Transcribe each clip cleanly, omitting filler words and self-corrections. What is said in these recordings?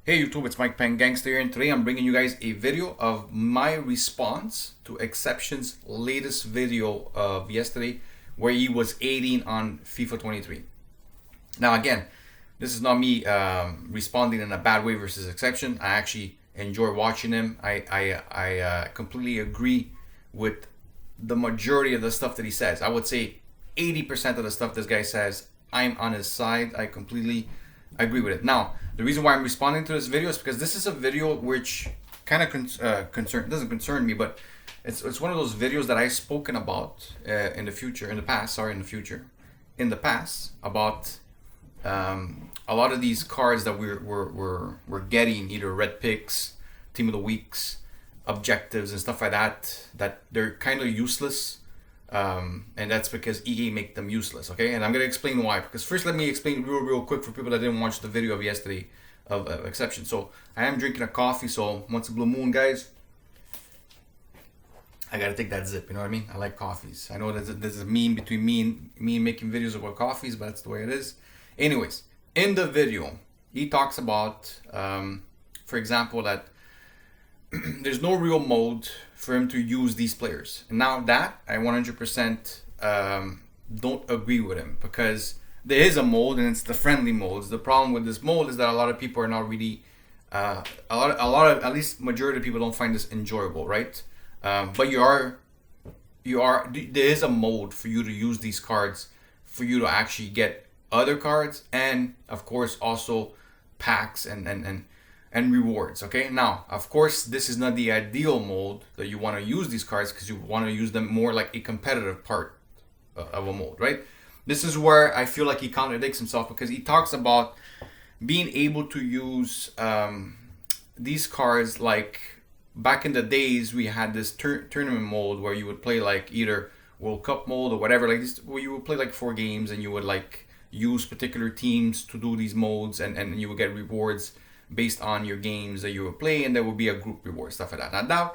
Hey YouTube, it's Mike Peng Gangster here, and today I'm bringing you guys a video of my response to Exception's latest video of yesterday where he was aiding on FIFA 23. Now again, this is not me responding in a bad way versus Exception. I actually enjoy watching him. I completely agree with the majority of the stuff that he says. I would say 80% of the stuff this guy says, I'm on his side. I completely agree with it. Now, the reason why I'm responding to this video is because this is a video which kind of doesn't concern me, but it's one of those videos that I've spoken about in the past about a lot of these cards that we're getting, either red picks, team of the weeks, objectives and stuff like that they're kind of useless. And that's because EA make them useless, okay? And I'm gonna explain why. Because first, let me explain real quick for people that didn't watch the video of yesterday of Exception. So I am drinking a coffee. So once a blue moon, guys, I gotta take that zip. You know what I mean? I like coffees. I know there's a meme between me making videos about coffees, but that's the way it is. Anyways, in the video, he talks about, for example, that there's no real mode for him to use these players. And now that I 100% don't agree with him, because there is a mode and it's the friendly modes. The problem with this mode is that a lot of people are not really a lot of at least majority of people don't find this enjoyable, right? But there is a mode for you to use these cards, for you to actually get other cards, and of course also packs and rewards. Okay, now of course this is not the ideal mode that you want to use these cards, because you want to use them more like a competitive part of a mode, right? This is where I feel like he contradicts himself, because he talks about being able to use these cards like back in the days we had this tournament mode where you would play like either World Cup mode or whatever, like this, where you would play like 4 games and you would like use particular teams to do these modes, and you would get rewards based on your games that you were playing, and there will be a group reward, stuff like that. Now,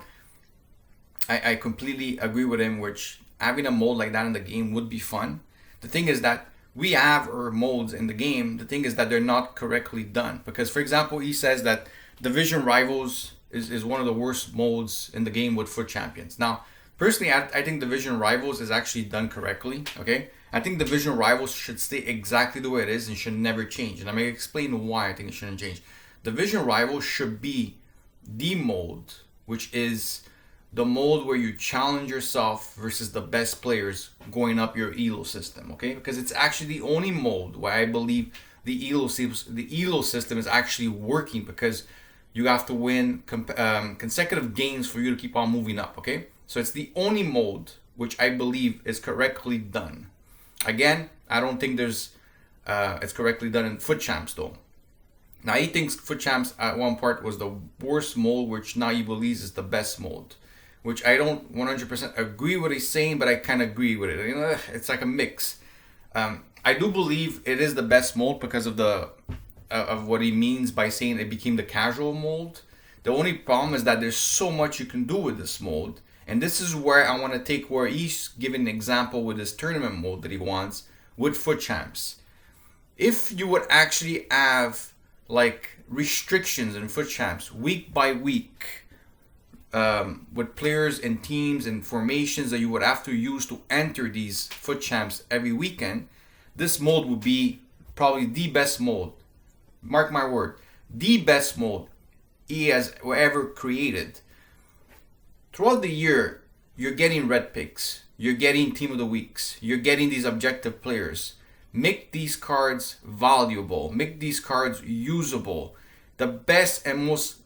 I completely agree with him, which having a mode like that in the game would be fun. The thing is that we have our modes in the game. The thing is that they're not correctly done. Because, for example, he says that Division Rivals is one of the worst modes in the game with FUT Champions. Now, personally, I think Division Rivals is actually done correctly, okay? I think Division Rivals should stay exactly the way it is and should never change. And I'm going to explain why I think it shouldn't change. Division Rivals should be the mode, which is the mode where you challenge yourself versus the best players going up your elo system, okay? Because it's actually the only mode where I believe the elo system is actually working, because you have to win consecutive games for you to keep on moving up, okay? So it's the only mode which I believe is correctly done. Again, I don't think it's correctly done in FUT Champs though. Now he thinks FUT Champs at one part was the worst mode, which now he believes is the best mode, which I don't 100% agree with what he's saying, but I kind of agree with it. You know, it's like a mix. I do believe it is the best mode because of what he means by saying it became the casual mode. The only problem is that there's so much you can do with this mode, and this is where I want to take where he's giving an example with this tournament mode that he wants with FUT Champs. If you would actually have like restrictions in FUT Champs week by week, with players and teams and formations that you would have to use to enter these FUT Champs every weekend, this mode would be probably the best mode. Mark my word, the best mode he has ever created. Throughout the year, you're getting red picks, you're getting team of the weeks, you're getting these objective players. Make these cards valuable. Make these cards usable. The best and most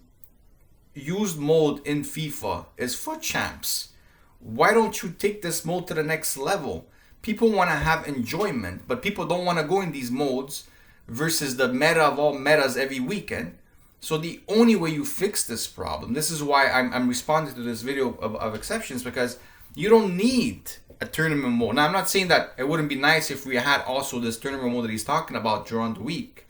used mode in FIFA is FUT Champs. Why don't you take this mode to the next level? People want to have enjoyment, but people don't want to go in these modes versus the meta of all metas every weekend. So the only way you fix this problem, this is why I'm responding to this video of Exceptions, because you don't need a tournament mode. Now, I'm not saying that it wouldn't be nice if we had also this tournament mode that he's talking about during the week.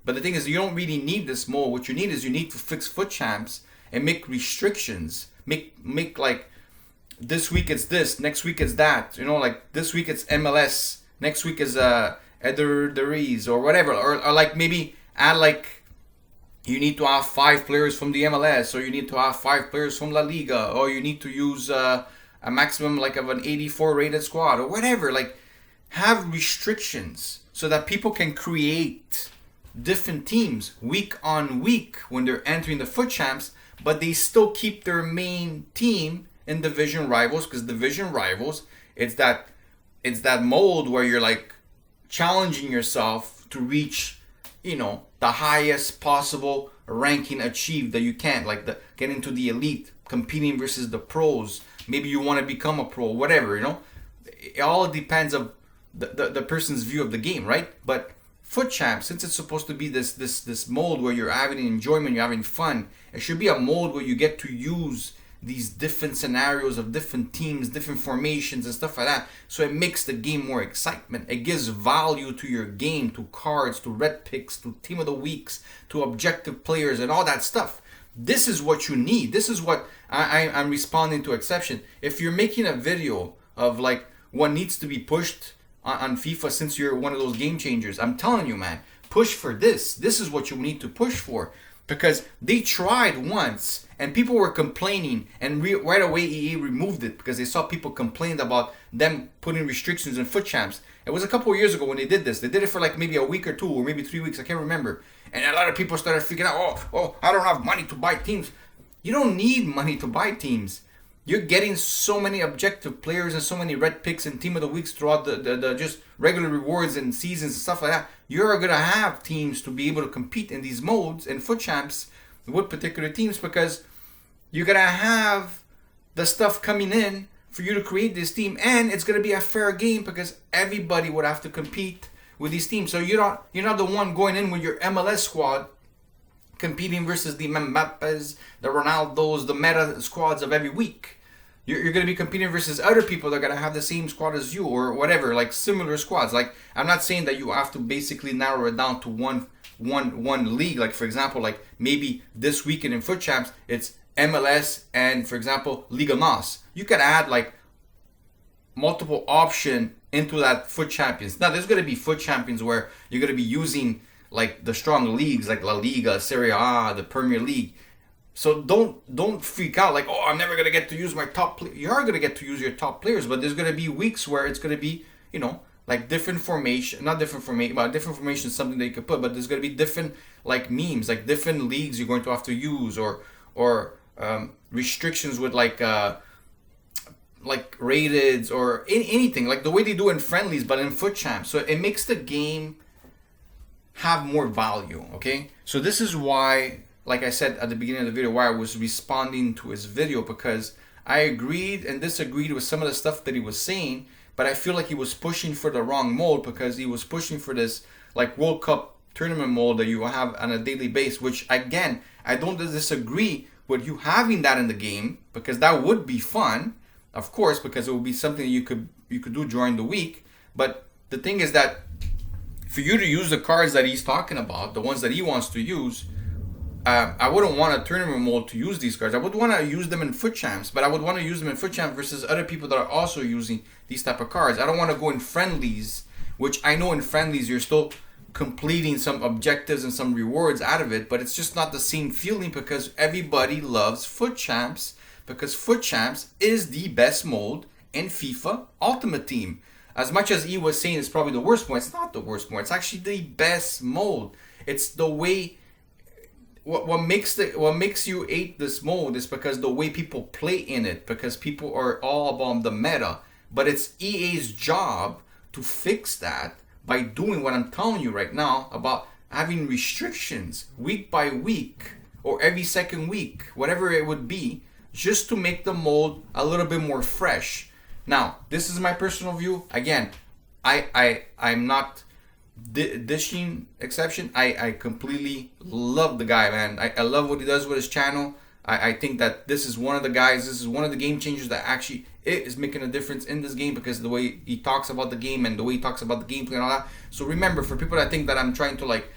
But the thing is, you don't really need this mode. What you need is you need to fix FUT Champs and make restrictions. Make like this week it's this, next week it's that. You know, like this week it's MLS, next week is Eder Deriz or whatever. Or like maybe add like you need to have 5 players from the MLS, or you need to have 5 players from La Liga, or you need to use a maximum like of an 84 rated squad, or whatever. Like, have restrictions so that people can create different teams week on week when they're entering the foot champs, but they still keep their main team in division rivals, because division rivals, it's that mold where you're like challenging yourself to reach, the highest possible ranking achieved that you can, like get into the elite, competing versus the pros. Maybe you want to become a pro, whatever. It all depends of the person's view of the game, right? But foot champ, since it's supposed to be this mold where you're having enjoyment, you're having fun, it should be a mold where you get to use these different scenarios of different teams, different formations and stuff like that. So it makes the game more excitement. It gives value to your game, to cards, to red picks, to team of the weeks, to objective players and all that stuff. This is what you need. This is what I'm responding to Inception. If you're making a video of like what needs to be pushed on FIFA, since you're one of those game changers, I'm telling you, man, push for this. This is what you need to push for. Because they tried once and people were complaining, and right away EA removed it because they saw people complained about them putting restrictions in foot champs. It was a couple of years ago when they did this. They did it for like maybe a week or 2 or maybe 3 weeks. I can't remember. And a lot of people started freaking out. Oh, I don't have money to buy teams. You don't need money to buy teams. You're getting so many objective players and so many red picks and team of the weeks throughout the just regular rewards and seasons and stuff like that. You're going to have teams to be able to compete in these modes and foot champs with particular teams, because you're going to have the stuff coming in for you to create this team, and it's going to be a fair game because everybody would have to compete with these teams. So you're not the one going in with your MLS squad competing versus the Mbappes, the Ronaldos, the meta squads of every week. You're going to be competing versus other people that are going to have the same squad as you, or whatever, like similar squads. Like, I'm not saying that you have to basically narrow it down to one league. Like, for example, like maybe this weekend in Foot Champs, it's MLS and, for example, Liga NOS. You could add like multiple option into that Foot Champions. Now, there's going to be Foot Champions where you're going to be using like the strong leagues like La Liga, Serie A, the Premier League. So don't freak out like, oh, I'm never going to get to use my top player. You are going to get to use your top players, but there's going to be weeks where it's going to be, like different formation, not different formation, but different formation is something that you could put, but there's going to be different like memes, like different leagues you're going to have to use, or restrictions with like rated or anything, like the way they do in friendlies, but in Foot Champs. So it makes the game have more value, okay? So this is why, like I said at the beginning of the video, why I was responding to his video, because I agreed and disagreed with some of the stuff that he was saying, but I feel like he was pushing for the wrong mold, because he was pushing for this like World Cup tournament mode that you have on a daily basis, which again, I don't disagree with you having that in the game, because that would be fun, of course, because it would be something you could do during the week. But the thing is that for you to use the cards that he's talking about, the ones that he wants to use, I wouldn't want a tournament mode to use these cards. I would want to use them in Foot Champs, but I would want to use them in Foot Champs versus other people that are also using these type of cards. I don't want to go in friendlies, which I know in friendlies you're still completing some objectives and some rewards out of it, but it's just not the same feeling, because everybody loves Foot Champs, because Foot Champs is the best mode in FIFA Ultimate Team. As much as he was saying it's probably the worst mode, it's not the worst mode. It's actually the best mode. It's the way. What makes you hate this mode is because the way people play in it, because people are all about the meta. But it's EA's job to fix that by doing what I'm telling you right now about having restrictions week by week or every second week, whatever it would be, just to make the mode a little bit more fresh. Now, this is my personal view. Again, I'm not dishing Inception. I completely love the guy, man. I love what he does with his channel. I think that this is one of the guys, this is one of the game changers that actually is making a difference in this game, because the way he talks about the game and the way he talks about the gameplay and all that. So remember, for people that think that I'm trying to like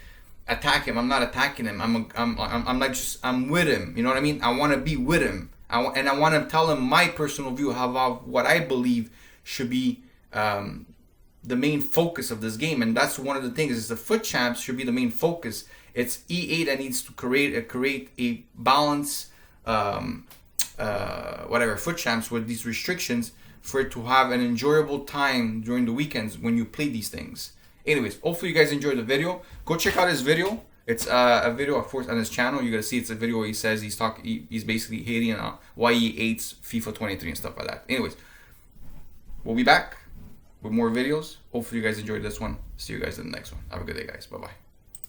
attack him, I'm not attacking him. I'm like I'm with him. You know what I mean? I want to be with him. I want to tell him my personal view about what I believe should be the the main focus of this game, and that's one of the things. Is the foot champs should be the main focus. It's EA that needs to create a balance, whatever, foot champs with these restrictions for it to have an enjoyable time during the weekends when you play these things. Anyways, hopefully you guys enjoyed the video. Go check out his video. It's a video, of course, on his channel. You're gonna see it's a video where he says he's basically hating on why he hates FIFA 23 and stuff like that. Anyways, we'll be back with more videos. Hopefully you guys enjoyed this one. See you guys in the next one. Have a good day, guys. Bye bye.